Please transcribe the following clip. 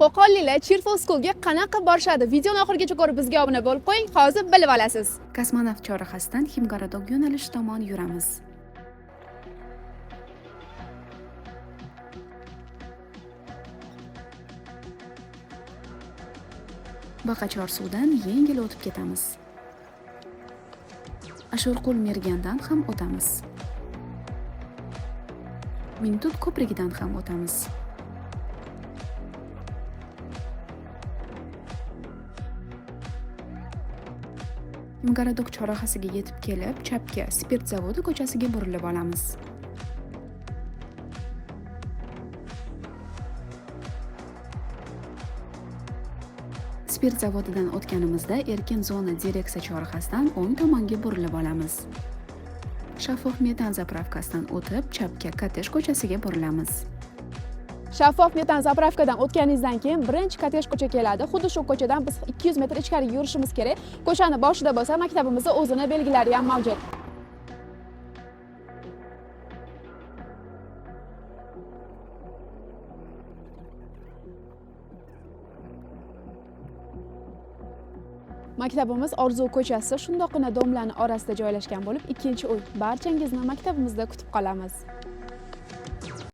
Qo'qonliklar Chirfov Schoolga qanaqa borishadi? Videoni oxirigacha ko'rib bizga obuna bo'lib qo'ying, hozir bilib olasiz. Kosmonavt chorrahasidan Ximgaradok yo'nalishi tomon yuramiz. Baqachor suvdan yengil o'tib ketamiz. Ashurqul mergandan ham o'tamiz. Mingtut ko'prigidan ham o'tamiz. Ximgaradok chorrahasiga yetib kelib, chapga Spirt zavodi ko'chasiga burilib olamiz. Spirt zavodidan o'tganimizda Erkin zona direksiya chorrahasidan o'ng tomonga burilib olamiz. Shaffof metan zapravkasidan o'tib, chapga Kottej ko'chasiga burilamiz. Shaffof metan zapravkadan o'tganingizdan keyin birinchi Kottej ko'cha keladi. Xuddi shu ko'chadan biz 200 metr ichkari yurishimiz kerak. Ko'chani boshida bo'lsa, maktabimizda o'zini belgilari ham mavjud. Maktabimiz Orzu ko'chasi shundoqqina domlarning orasida joylashgan bo'lib, ikkinchi uy. Barchangizni maktabimizda kutib qolamiz.